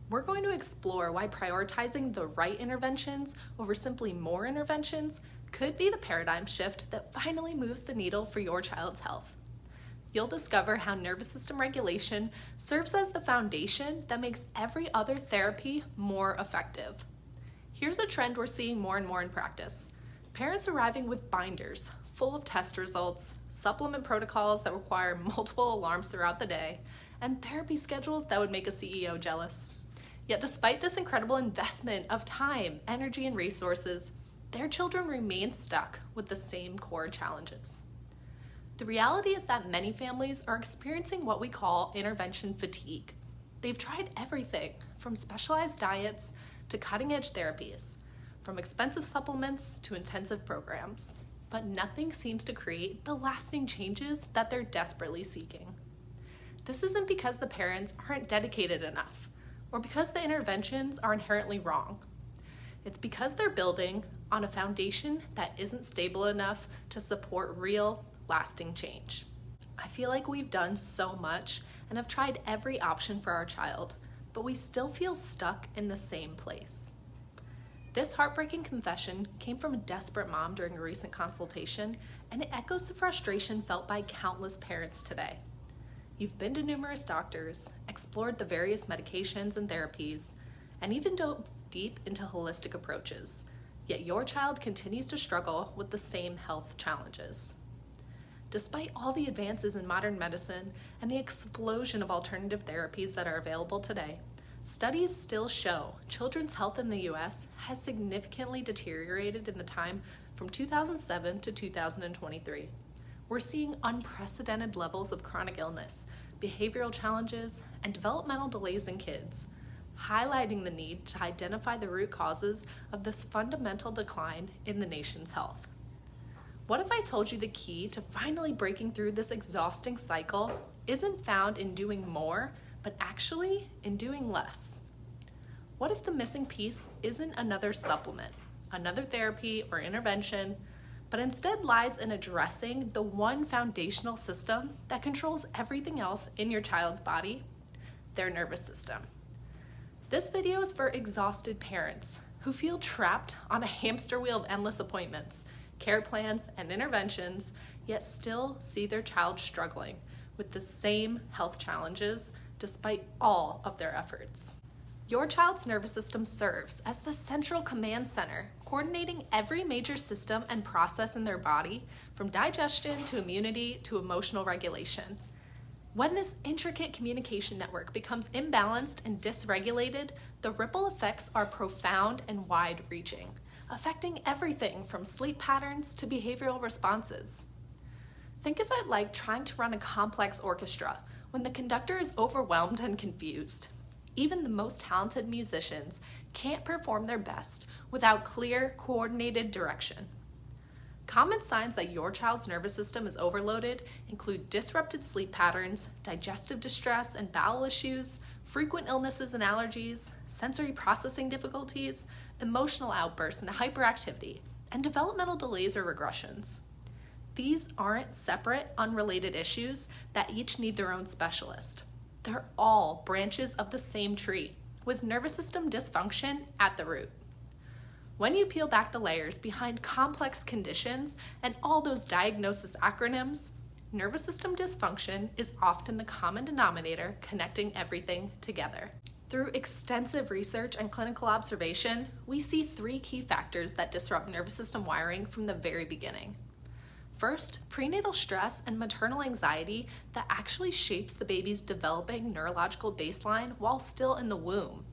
We're going to explore why prioritizing the right interventions over simply more interventions could be the paradigm shift that finally moves the needle for your child's health. You'll discover how nervous system regulation serves as the foundation that makes every other therapy more effective. Here's a trend we're seeing more and more in practice. Parents arriving with binders full of test results, supplement protocols that require multiple alarms throughout the day, and therapy schedules that would make a CEO jealous. Yet despite this incredible investment of time, energy, and resources, their children remain stuck with the same core challenges. The reality is that many families are experiencing what we call intervention fatigue. They've tried everything from specialized diets to cutting-edge therapies, from expensive supplements to intensive programs, but nothing seems to create the lasting changes that they're desperately seeking. This isn't because the parents aren't dedicated enough, or because the interventions are inherently wrong. It's because they're building on a foundation that isn't stable enough to support real, lasting change. I feel like we've done so much and have tried every option for our child, but we still feel stuck in the same place. This heartbreaking confession came from a desperate mom during a recent consultation, and it echoes the frustration felt by countless parents today. You've been to numerous doctors, explored the various medications and therapies, and even dove deep into holistic approaches, yet your child continues to struggle with the same health challenges. Despite all the advances in modern medicine and the explosion of alternative therapies that are available today, studies still show children's health in the U.S. has significantly deteriorated in the time from 2007 to 2023. We're seeing unprecedented levels of chronic illness, behavioral challenges, and developmental delays in kids, highlighting the need to identify the root causes of this fundamental decline in the nation's health. What if I told you the key to finally breaking through this exhausting cycle isn't found in doing more, but actually in doing less? What if the missing piece isn't another supplement, another therapy or intervention, but instead lies in addressing the one foundational system that controls everything else in your child's body, their nervous system? This video is for exhausted parents who feel trapped on a hamster wheel of endless appointments, care plans, and interventions, yet still see their child struggling with the same health challenges despite all of their efforts. Your child's nervous system serves as the central command center, coordinating every major system and process in their body, from digestion to immunity to emotional regulation. When this intricate communication network becomes imbalanced and dysregulated, the ripple effects are profound and wide-reaching, affecting everything from sleep patterns to behavioral responses. Think of it like trying to run a complex orchestra when the conductor is overwhelmed and confused. Even the most talented musicians can't perform their best without clear, coordinated direction. Common signs that your child's nervous system is overloaded include disrupted sleep patterns, digestive distress and bowel issues, frequent illnesses and allergies, sensory processing difficulties, emotional outbursts and hyperactivity, and developmental delays or regressions. These aren't separate, unrelated issues that each need their own specialist. They're all branches of the same tree, with nervous system dysfunction at the root. When you peel back the layers behind complex conditions and all those diagnosis acronyms, nervous system dysfunction is often the common denominator connecting everything together. Through extensive research and clinical observation, we see three key factors that disrupt nervous system wiring from the very beginning. First, prenatal stress and maternal anxiety that actually shapes the baby's developing neurological baseline while still in the womb.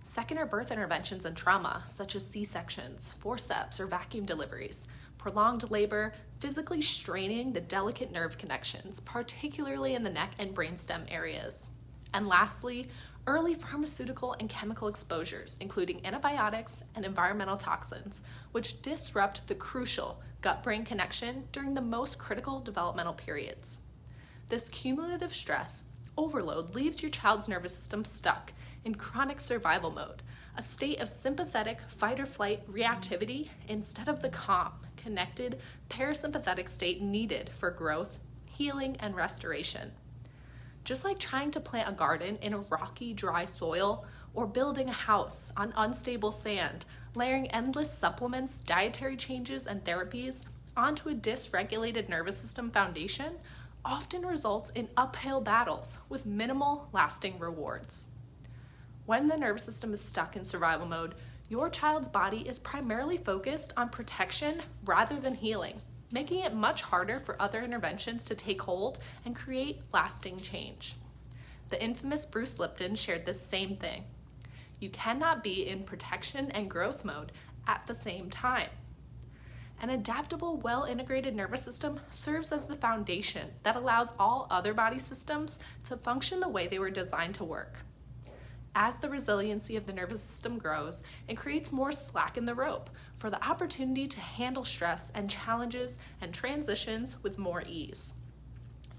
Second are birth interventions and trauma, such as C-sections, forceps, or vacuum deliveries, prolonged labor, physically straining the delicate nerve connections, particularly in the neck and brainstem areas. And lastly, early pharmaceutical and chemical exposures, including antibiotics and environmental toxins, which disrupt the crucial gut-brain connection during the most critical developmental periods. This cumulative stress overload leaves your child's nervous system stuck in chronic survival mode, a state of sympathetic fight-or-flight reactivity instead of the calm, connected, parasympathetic state needed for growth, healing, and restoration. Just like trying to plant a garden in a rocky, dry soil or building a house on unstable sand, layering endless supplements, dietary changes, and therapies onto a dysregulated nervous system foundation often results in uphill battles with minimal lasting rewards. When the nervous system is stuck in survival mode, your child's body is primarily focused on protection rather than healing, making it much harder for other interventions to take hold and create lasting change. The infamous Bruce Lipton shared this same thing. You cannot be in protection and growth mode at the same time. An adaptable, well-integrated nervous system serves as the foundation that allows all other body systems to function the way they were designed to work. As the resiliency of the nervous system grows, it creates more slack in the rope for the opportunity to handle stress and challenges and transitions with more ease.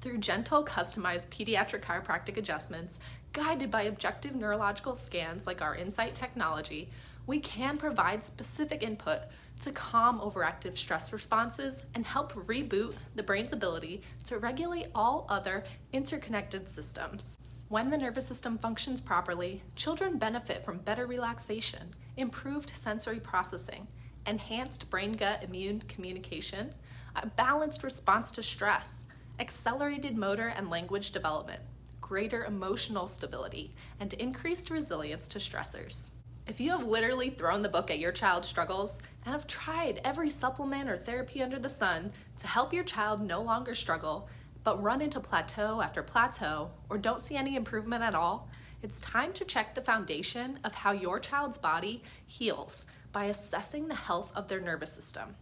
Through gentle, customized pediatric chiropractic adjustments, guided by objective neurological scans like our Insight technology, we can provide specific input to calm overactive stress responses and help reboot the brain's ability to regulate all other interconnected systems. When the nervous system functions properly, children benefit from better relaxation, improved sensory processing, enhanced brain-gut immune communication, a balanced response to stress, accelerated motor and language development, greater emotional stability, and increased resilience to stressors. If you have literally thrown the book at your child's struggles and have tried every supplement or therapy under the sun to help your child no longer struggle, but run into plateau after plateau or don't see any improvement at all, it's time to check the foundation of how your child's body heals by assessing the health of their nervous system.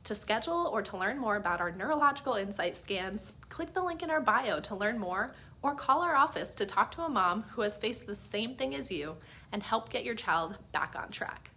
To schedule or to learn more about our neurological insight scans, click the link in our bio to learn more, or call our office to talk to a mom who has faced the same thing as you and help get your child back on track.